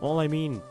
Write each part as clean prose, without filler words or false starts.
Well, I mean,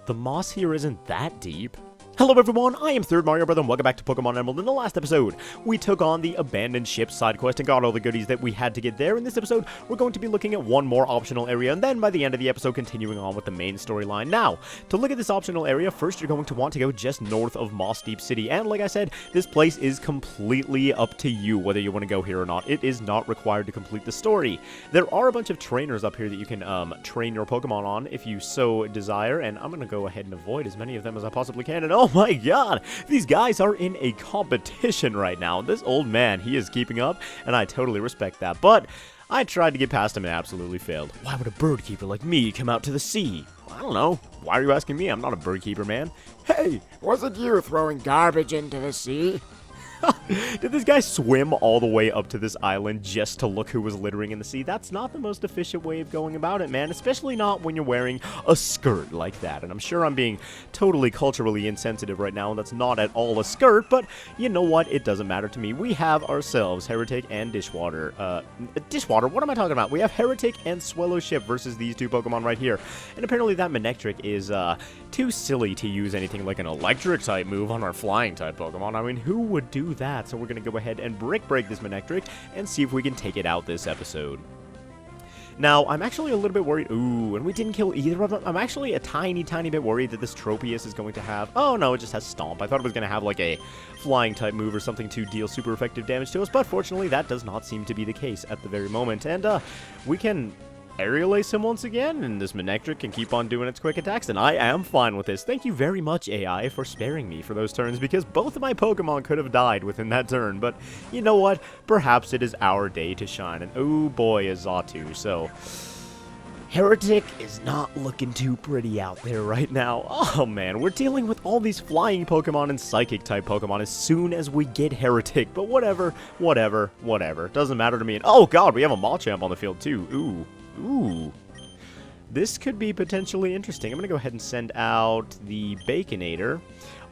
the moss here isn't that deep. Hello everyone, I am Third Mario Brother and welcome back to Pokemon Emerald. In the last episode, we took on the abandoned ship side quest and got all the goodies that we had to get there. In this episode, we're going to be looking at one more optional area and then by the end of the episode, continuing on with the main storyline. Now, to look at this optional area, first you're going to want to go just north of Mossdeep City. And like I said, this place is completely up to you whether you want to go here or not. It is not required to complete the story. There are a bunch of trainers up here that you can train your Pokemon on if you so desire. And I'm going to go ahead and avoid as many of them as I possibly can. And oh my god, these guys are in a competition right now. This old man, he is keeping up, and I totally respect that. But I tried to get past him and absolutely failed. Why would a bird keeper like me come out to the sea? I don't know. Why are you asking me? I'm not a bird keeper, man. Hey, wasn't you throwing garbage into the sea? Did this guy swim all the way up to this island just to look who was littering in the sea? That's not the most efficient way of going about it, man. Especially not when you're wearing a skirt like that. And I'm sure I'm being totally culturally insensitive right now, and that's not at all a skirt. But you know what? It doesn't matter to me. We have ourselves Heretic and Dishwater. Dishwater? What am I talking about? We have Heretic and Swellowship versus these two Pokemon right here. And apparently that Manectric is too silly to use anything like an electric type move on our flying type Pokemon. I mean, who would do that? So we're going to go ahead and break this Manectric and see if we can take it out this episode. Now, I'm actually a little bit worried. Ooh, and we didn't kill either of them. I'm actually a tiny bit worried that this Tropius is going to have... Oh, no, it just has Stomp. I thought it was going to have, like, a flying type move or something to deal super effective damage to us, but fortunately, that does not seem to be the case at the very moment. And, we can Aerial Ace him once again, and this Manectric can keep on doing its quick attacks, and I am fine with this. Thank you very much, AI, for sparing me for those turns, because both of my Pokemon could have died within that turn, but you know what? Perhaps it is our day to shine, and oh boy, is Xatu, so... Heretic is not looking too pretty out there right now. Oh man, we're dealing with all these flying Pokemon and psychic type Pokemon as soon as we get Heretic, but whatever. Doesn't matter to me. And oh god, we have a Machamp on the field too. Ooh. This could be potentially interesting. I'm going to go ahead and send out the Baconator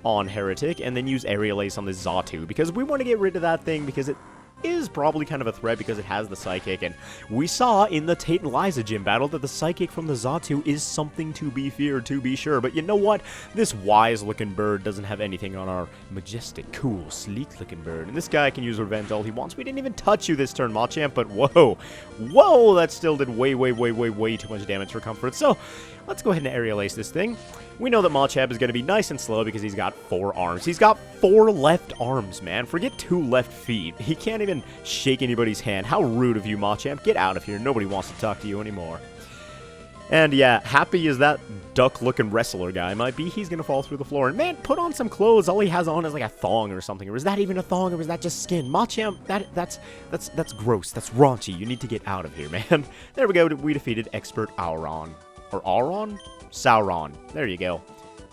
on Heretic and then use Aerial Ace on the Xatu because we want to get rid of that thing because it is probably kind of a threat because it has the Psychic, and we saw in the Tate and Liza gym battle that the Psychic from the Xatu is something to be feared, to be sure. But you know what? This wise-looking bird doesn't have anything on our majestic, cool, sleek-looking bird. And this guy can use Revenge all he wants. We didn't even touch you this turn, Machamp, but whoa, that still did way too much damage for comfort. So, let's go ahead and Aerial Ace this thing. We know that Machamp is going to be nice and slow because he's got 4 arms. He's got 4 left arms, man. Forget 2 left feet. He can't even shake anybody's hand. How rude of you, Machamp. Get out of here. Nobody wants to talk to you anymore. And yeah, happy as that duck-looking wrestler guy might be, he's going to fall through the floor. And man, put on some clothes. All he has on is like a thong or something. Or is that even a thong, or is that just skin? Machamp, that's gross. That's raunchy. You need to get out of here, man. There we go. We defeated Expert Auron. Or Auron? Sauron. There you go.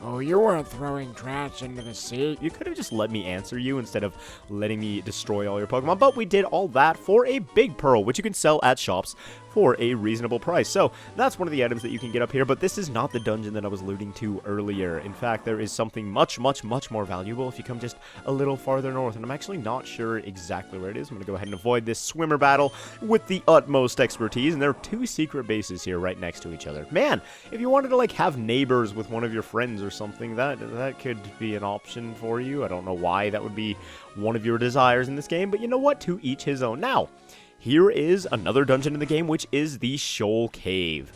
Oh, you weren't throwing trash into the sea. You could have just let me answer you instead of letting me destroy all your Pokemon, but we did all that for a big pearl, which you can sell at shops for a reasonable price. So that's one of the items that you can get up here, but this is not the dungeon that I was alluding to earlier. In fact, there is something much more valuable if you come just a little farther north, and I'm actually not sure exactly where it is. I'm going to go ahead and avoid this swimmer battle with the utmost expertise, and there are 2 secret bases here right next to each other. Man, if you wanted to like have neighbors with one of your friends or something, that could be an option for you. I don't know why that would be one of your desires in this game, but you know what? To each his own. Now, here is another dungeon in the game, which is the Shoal Cave.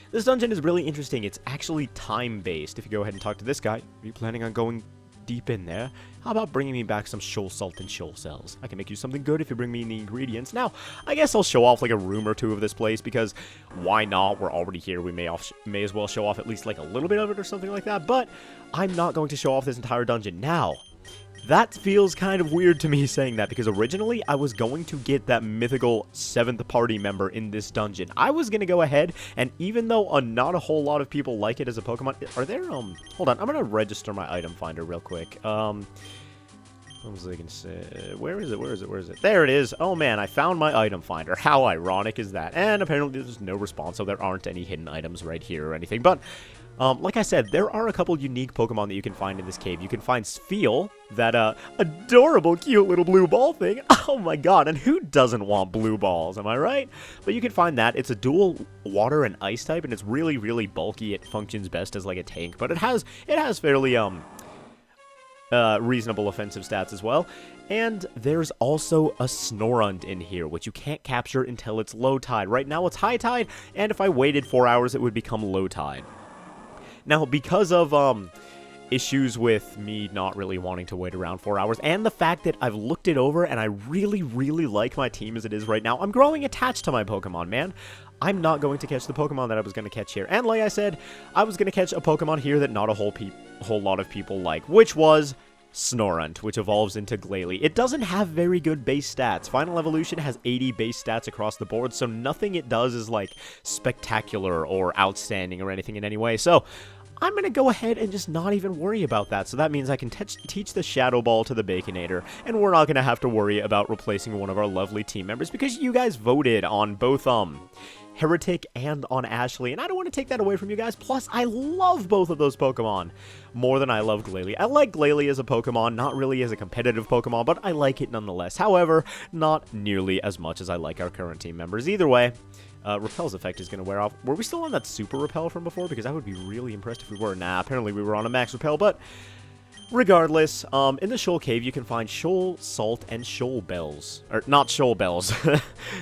This dungeon is really interesting. It's actually time-based. If you go ahead and talk to this guy, are you planning on going deep in there? How about bringing me back some Shoal Salt and Shoal Cells? I can make you something good if you bring me the ingredients. Now, I guess I'll show off like a room or 2 of this place because why not? We're already here. We may as well show off at least like a little bit of it or something like that, but I'm not going to show off this entire dungeon. Now, that feels kind of weird to me saying that because originally I was going to get that mythical 7th party member in this dungeon. I was going to go ahead, and even though not a whole lot of people like it as a Pokemon, are there, hold on, I'm going to register my item finder real quick. What was I going to say? Where is it? There it is. Oh man, I found my item finder. How ironic is that? And apparently there's no response, so there aren't any hidden items right here or anything, but Like I said, there are a couple unique Pokemon that you can find in this cave. You can find Spheal, that adorable, cute little blue ball thing. Oh my god, and who doesn't want blue balls, am I right? But you can find that. It's a dual water and ice type, and it's really, really bulky. It functions best as like a tank, but it has fairly reasonable offensive stats as well. And there's also a Snorunt in here, which you can't capture until it's low tide. Right now it's high tide, and if I waited 4 hours, it would become low tide. Now, because of issues with me not really wanting to wait around 4 hours, and the fact that I've looked it over and I really, really like my team as it is right now, I'm growing attached to my Pokemon, man. I'm not going to catch the Pokemon that I was going to catch here. And like I said, I was going to catch a Pokemon here that not a whole lot of people like, which was Snorunt, which evolves into Glalie. It doesn't have very good base stats. Final Evolution has 80 base stats across the board, so nothing it does is like spectacular or outstanding or anything in any way. So I'm going to go ahead and just not even worry about that. So that means I can teach the Shadow Ball to the Baconator, and we're not going to have to worry about replacing one of our lovely team members because you guys voted on both Heretic and on Ashley, and I don't want to take that away from you guys. Plus, I love both of those Pokemon more than I love Glalie. I like Glalie as a Pokemon, not really as a competitive Pokemon, but I like it nonetheless. However, not nearly as much as I like our current team members. Either way, Repel's effect is going to wear off. Were we still on that Super Repel from before? Because I would be really impressed if we were. Nah, apparently we were on a Max Repel, but regardless, in the Shoal Cave, you can find Shoal Salt and Shoal Bells. Or, not Shoal Bells.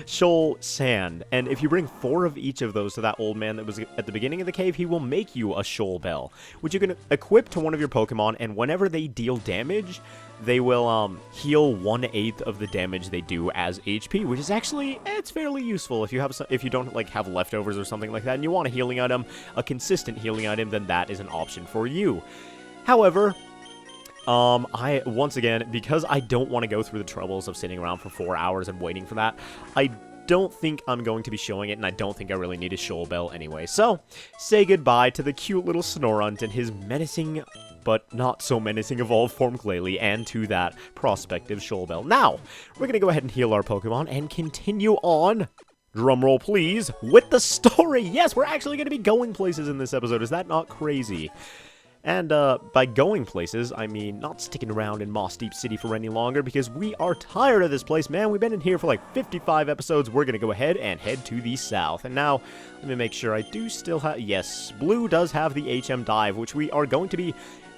Shoal Sand. And if you bring 4 of each of those to that old man that was at the beginning of the cave, he will make you a Shoal Bell, which you can equip to one of your Pokemon, and whenever they deal damage, they will heal 1/8 of the damage they do as HP, which is actually, it's fairly useful. If you don't like have leftovers or something like that, and you want a healing item, a consistent healing item, then that is an option for you. However, once again, because I don't want to go through the troubles of sitting around for 4 hours and waiting for that, I don't think I'm going to be showing it, and I don't think I really need a Shoal Bell anyway. So, say goodbye to the cute little Snorunt and his menacing, but not so menacing evolved form Glalie, and to that prospective Shoal Bell. Now, we're going to go ahead and heal our Pokemon and continue on, drumroll please, with the story. Yes, we're actually going to be going places in this episode. Is that not crazy? And by going places, I mean not sticking around in Mossdeep City for any longer, because we are tired of this place, man. We've been in here for like 55 episodes. We're going to go ahead and head to the south. And now, let me make sure I do still have... Yes, Blue does have the HM Dive, which we are going to be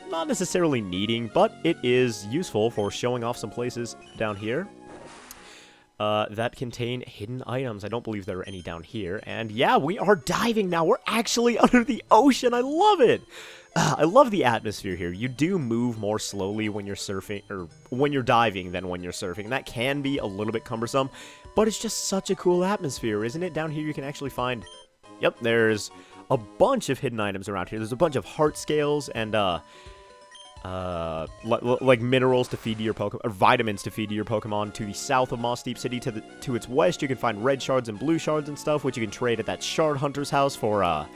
not necessarily needing, but it is useful for showing off some places down here that contain hidden items. I don't believe there are any down here. And yeah, we are diving now. We're actually under the ocean. I love it. I love the atmosphere here. You do move more slowly when you're surfing, or when you're diving than when you're surfing. That can be a little bit cumbersome, but it's just such a cool atmosphere, isn't it? Down here you can actually find, yep, there's a bunch of hidden items around here. There's a bunch of heart scales and, like minerals to feed to your Pokemon, or vitamins to feed to your Pokemon. To the south of Mossdeep City, to its west, you can find red shards and blue shards and stuff, which you can trade at that shard hunter's house for,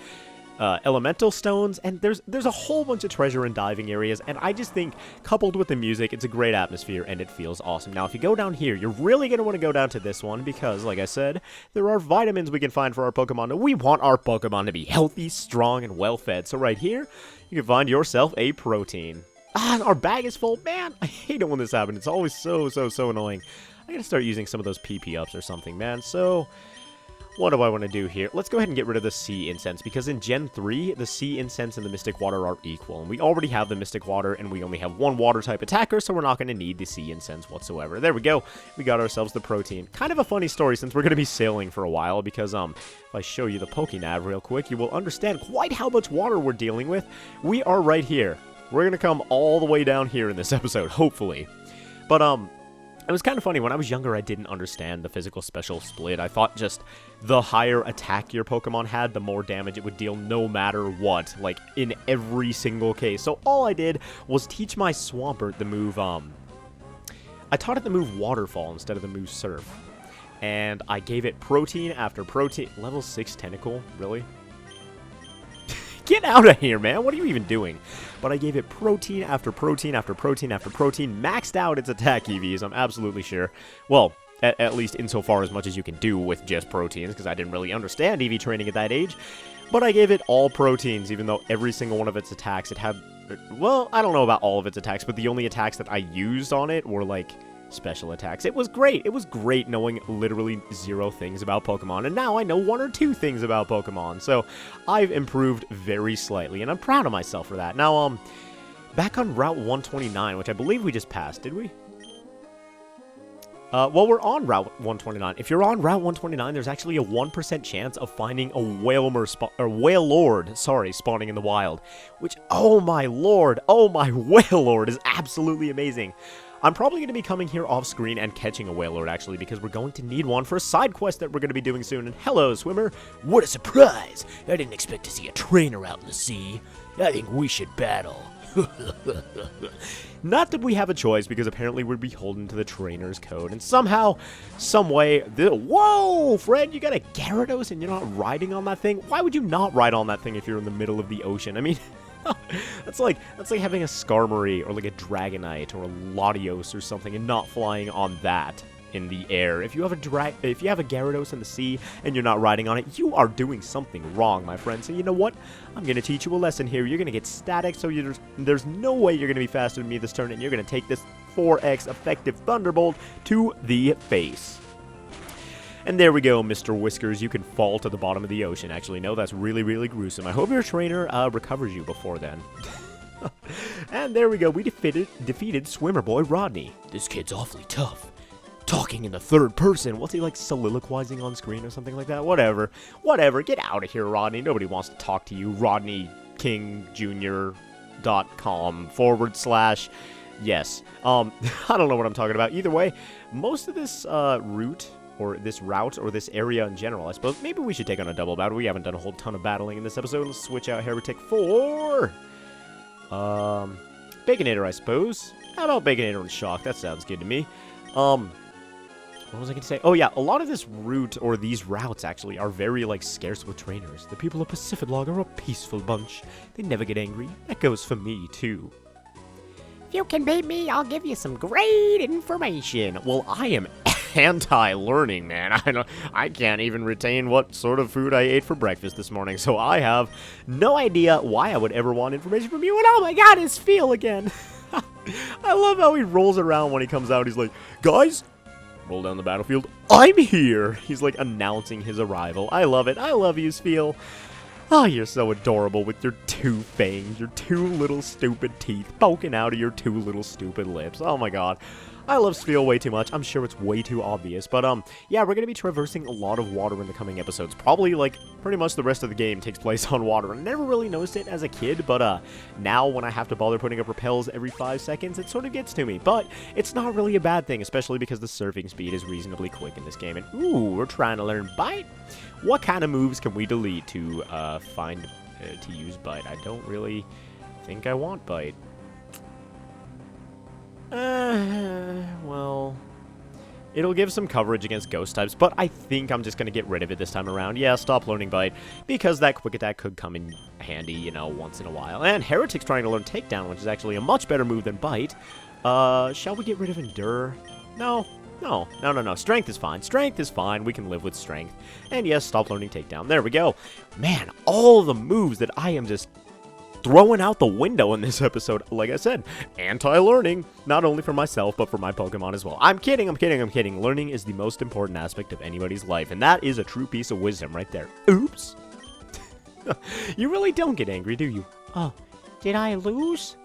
elemental stones, and there's a whole bunch of treasure in diving areas, and I just think, coupled with the music, it's a great atmosphere, and it feels awesome. Now, if you go down here, you're really going to want to go down to this one, because, like I said, there are vitamins we can find for our Pokemon, and we want our Pokemon to be healthy, strong, and well-fed. So right here, you can find yourself a protein. Ah, our bag is full. Man, I hate it when this happens. It's always so annoying. I gotta start using some of those PP ups or something, man. So... what do I want to do here? Let's go ahead and get rid of the Sea Incense, because in Gen 3, the Sea Incense and the Mystic Water are equal. And we already have the Mystic Water, and we only have one Water-type attacker, so we're not going to need the Sea Incense whatsoever. There we go. We got ourselves the protein. Kind of a funny story, since we're going to be sailing for a while, because if I show you the Pokénav real quick, you will understand quite how much water we're dealing with. We are right here. We're going to come all the way down here in this episode, hopefully. But, it was kind of funny. When I was younger, I didn't understand the physical special split. I thought just the higher attack your Pokemon had, the more damage it would deal no matter what, like in every single case. So all I did was teach my Swampert the move, I taught it the move Waterfall instead of the move Surf. And I gave it protein after protein. Level 6 Tentacle? Really? Get out of here, man. What are you even doing? But I gave it protein after protein after protein after protein. Maxed out its attack EVs, I'm absolutely sure. Well, at least insofar as much as you can do with just proteins, because I didn't really understand EV training at that age. But I gave it all proteins, even though every single one of its attacks, it had... Well, I don't know about all of its attacks, but the only attacks that I used on it were, like, special attacks. It was great. It was great knowing literally 0 things about Pokemon, and now I know 1 or 2 things about Pokemon. So I've improved very slightly, and I'm proud of myself for that. Now, back on Route 129, which I believe we just passed, did we? Well, we're on Route 129. If you're on Route 129, there's actually a 1% chance of finding a Wailord, spawning in the wild. Which, oh my Wailord is absolutely amazing. I'm probably going to be coming here off screen and catching a Wailord, actually, because we're going to need one for a side quest that we're going to be doing soon. And hello, swimmer. What a surprise! I didn't expect to see a trainer out in the sea. I think we should battle. Not that we have a choice, because apparently we're beholden to the trainer's code. And somehow, someway, whoa, Fred, you got a Gyarados and you're not riding on that thing? Why would you not ride on that thing if you're in the middle of the ocean? I mean... that's like having a Skarmory or like a Dragonite or a Latios or something and not flying on that in the air. If you have a Gyarados in the sea and you're not riding on it, you are doing something wrong, my friend. So you know what? I'm going to teach you a lesson here. You're going to get static, so there's no way you're going to be faster than me this turn, and you're going to take this 4x effective Thunderbolt to the face. And there we go, Mr. Whiskers. You can fall to the bottom of the ocean. Actually, no, that's really, really gruesome. I hope your trainer recovers you before then. And there we go. We defeated Swimmer Boy Rodney. This kid's awfully tough. Talking in the third person. What's he, like, soliloquizing on screen or something like that? Whatever. Whatever. Get out of here, Rodney. Nobody wants to talk to you. RodneyKingJr.com/ yes. I don't know what I'm talking about. Either way, most of this route... or this route, or this area in general, I suppose. Maybe we should take on a double battle. We haven't done a whole ton of battling in this episode. Let's switch out Heretic for... Baconator, I suppose. How about Baconator and Shock? That sounds good to me. What was I going to say? Oh, yeah, a lot of this route, or these routes, actually, are very, like, scarce with trainers. The people of Pacificlog are a peaceful bunch. They never get angry. That goes for me, too. If you can beat me, I'll give you some great information. Well, I am anti-learning, man. I can't even retain what sort of food I ate for breakfast this morning, so I have no idea why I would ever want information from you, and oh my god, it's Phil again. I love how he rolls around when he comes out. He's like, guys, roll down the battlefield. I'm here. He's like announcing his arrival. I love it. I love you, Phil. Oh, you're so adorable with your 2 fangs, your 2 little stupid teeth poking out of your 2 little stupid lips. Oh my god. I love Spheal way too much. I'm sure it's way too obvious. But, yeah, we're going to be traversing a lot of water in the coming episodes. Probably, like, pretty much the rest of the game takes place on water. I never really noticed it as a kid, but, now when I have to bother putting up repels every 5 seconds, it sort of gets to me. But it's not really a bad thing, especially because the surfing speed is reasonably quick in this game. And, ooh, we're trying to learn Bite. What kind of moves can we delete to, to use Bite? I don't really think I want Bite. Well, it'll give some coverage against ghost types, but I think I'm just going to get rid of it this time around. Yeah, stop learning Bite, because that quick attack could come in handy, you know, once in a while. And Heretic's trying to learn Takedown, which is actually a much better move than Bite. Shall we get rid of Endure? No. Strength is fine. Strength is fine. We can live with Strength. And yes, stop learning Takedown. There we go. Man, all the moves that I am just throwing out the window in this episode. Like I said, anti-learning, not only for myself, but for my Pokemon as well. I'm kidding. Learning is the most important aspect of anybody's life, and that is a true piece of wisdom right there. Oops. You really don't get angry, do you? Oh, did I lose?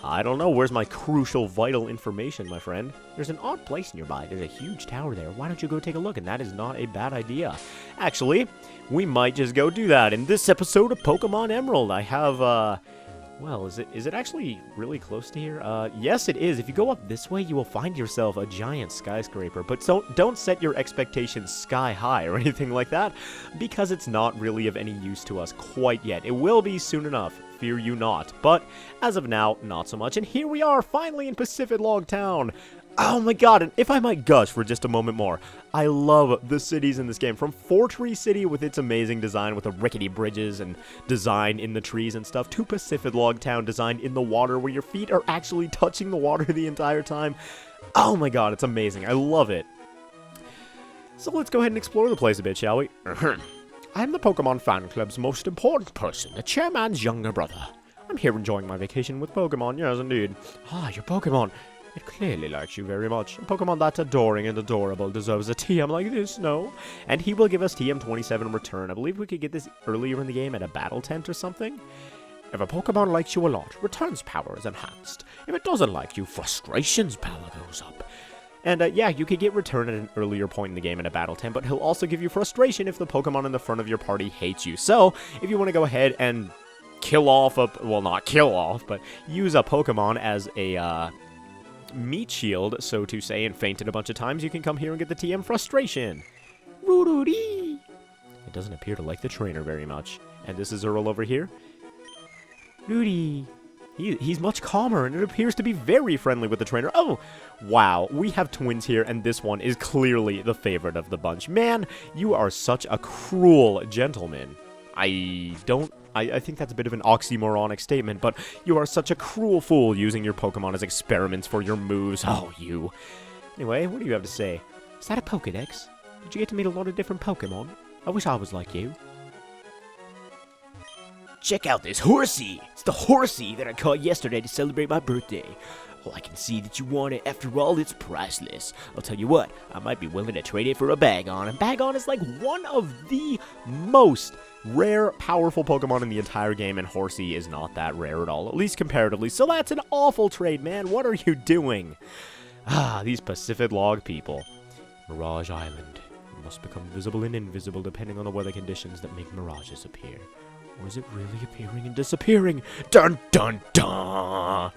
I don't know. Where's my crucial, vital information, my friend? There's an odd place nearby. There's a huge tower there. Why don't you go take a look? And that is not a bad idea. Actually, we might just go do that. In this episode of Pokemon Emerald, I have, well, is it actually really close to here? Yes, it is. If you go up this way, you will find yourself a giant skyscraper. But don't set your expectations sky high or anything like that, because it's not really of any use to us quite yet. It will be soon enough. Fear you not. But as of now, not so much. And here we are, finally in Pacifidlog Town. Oh my god, and if I might gush for just a moment more, I love the cities in this game. From Fortree City with its amazing design with the rickety bridges and design in the trees and stuff, to Pacifidlog Town designed in the water where your feet are actually touching the water the entire time. Oh my god, it's amazing. I love it. So let's go ahead and explore the place a bit, shall we? I'm the Pokemon fan club's most important person, the chairman's younger brother. I'm here enjoying my vacation with Pokemon, yes indeed. Ah, your Pokemon. It clearly likes you very much. A Pokemon that's adoring and adorable deserves a TM like this, no? And he will give us TM27 in return. I believe we could get this earlier in the game at a battle tent or something. If a Pokemon likes you a lot, return's power is enhanced. If it doesn't like you, frustration's power goes up. And yeah, you could get return at an earlier point in the game in a battle tent, but he'll also give you frustration if the Pokemon in the front of your party hates you. So, if you want to go ahead and kill off well, not kill off, but use a Pokemon as a meat shield, so to say, and faint it a bunch of times, you can come here and get the TM frustration. Woo-doo-dee! It doesn't appear to like the trainer very much. And this is Earl over here. Rudy. He's much calmer, and it appears to be very friendly with the trainer. Oh, wow, we have twins here, and this one is clearly the favorite of the bunch. Man, you are such a cruel gentleman. I think that's a bit of an oxymoronic statement, but you are such a cruel fool using your Pokemon as experiments for your moves. Oh, you. Anyway, what do you have to say? Is that a Pokedex? Did you get to meet a lot of different Pokemon? I wish I was like you. Check out this horsey! It's the horsey that I caught yesterday to celebrate my birthday. Well, I can see that you want it. After all, it's priceless. I'll tell you what, I might be willing to trade it for a Bagon. And Bagon is like one of the most rare, powerful Pokemon in the entire game, and Horsey is not that rare at all, at least comparatively. So that's an awful trade, man. What are you doing? Ah, these Pacifidlog people. Mirage Island. It must become visible and invisible depending on the weather conditions that make mirages appear. Or is it really appearing and disappearing? Dun dun dun!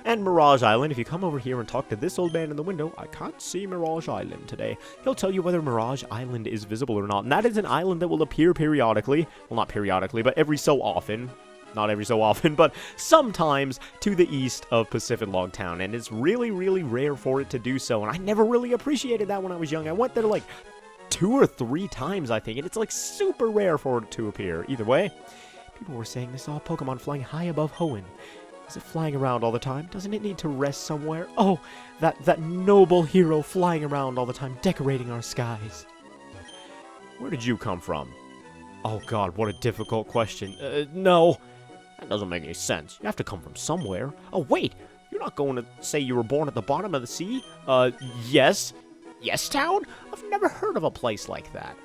And Mirage Island, if you come over here and talk to this old man in the window, I can't see Mirage Island today. He'll tell you whether Mirage Island is visible or not. And that is an island that will appear periodically. Well, not periodically, but every so often. Not every so often, but sometimes to the east of Pacifidlog Town. And it's really, really rare for it to do so. And I never really appreciated that when I was young. I went there like 2 or 3 times, I think. And it's like super rare for it to appear. Either way, people were saying they saw a Pokemon flying high above Hoenn. Is it flying around all the time? Doesn't it need to rest somewhere? Oh, that noble hero flying around all the time, decorating our skies. Where did you come from? Oh god, what a difficult question. No. That doesn't make any sense. You have to come from somewhere. Oh, wait. You're not going to say you were born at the bottom of the sea? Yes. Yes, town? I've never heard of a place like that.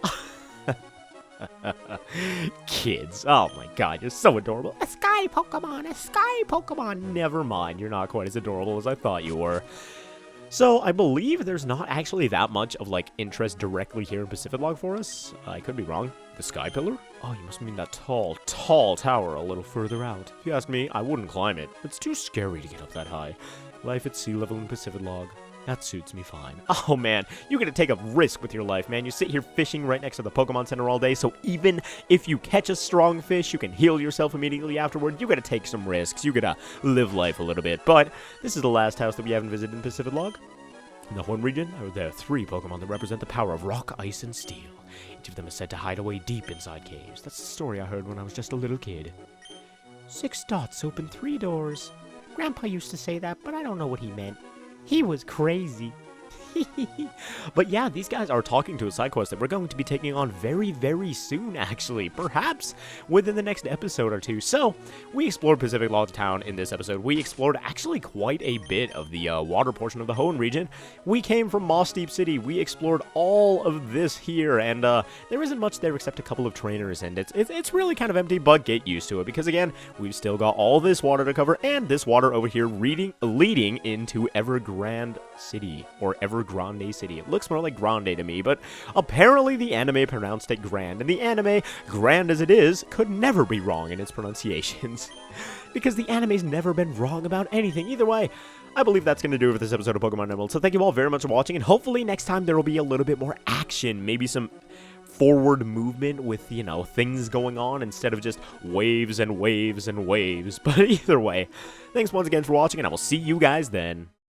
Kids. Oh my god, you're so adorable. A sky Pokemon, a sky Pokemon. Never mind, you're not quite as adorable as I thought you were. So, I believe there's not actually that much of, like, interest directly here in Pacifidlog for us. I could be wrong. The Sky Pillar? Oh, you must mean that tall tower a little further out. If you ask me, I wouldn't climb it. It's too scary to get up that high. Life at sea level in Pacifidlog. That suits me fine. Oh, man, you're gonna take a risk with your life, man. You sit here fishing right next to the Pokemon Center all day, so even if you catch a strong fish, you can heal yourself immediately afterward. You gotta take some risks. You gotta live life a little bit. But this is the last house that we haven't visited in Pacifidlog. In the Hoenn region, there are 3 Pokemon that represent the power of rock, ice, and steel. Each of them is said to hide away deep inside caves. That's the story I heard when I was just a little kid. 6 dots open 3 doors. Grandpa used to say that, but I don't know what he meant. He was crazy. But yeah, these guys are talking to a side quest that we're going to be taking on very, very soon, actually. Perhaps within the next episode or 2. So, we explored Pacificlog Town in this episode. We explored actually quite a bit of the water portion of the Hoenn region. We came from Mossdeep City. We explored all of this here, and there isn't much there except a couple of trainers, and it's really kind of empty, but get used to it, because again, we've still got all this water to cover, and this water over here leading into Evergrande City, or Evergrande City. It looks more like Grande to me, but apparently the anime pronounced it Grand, and the anime, grand as it is, could never be wrong in its pronunciations. Because the anime's never been wrong about anything. Either way, I believe that's going to do it for this episode of Pokemon Emerald. So thank you all very much for watching, and hopefully next time there will be a little bit more action, maybe some forward movement with, you know, things going on instead of just waves and waves and waves. But either way, thanks once again for watching, and I will see you guys then.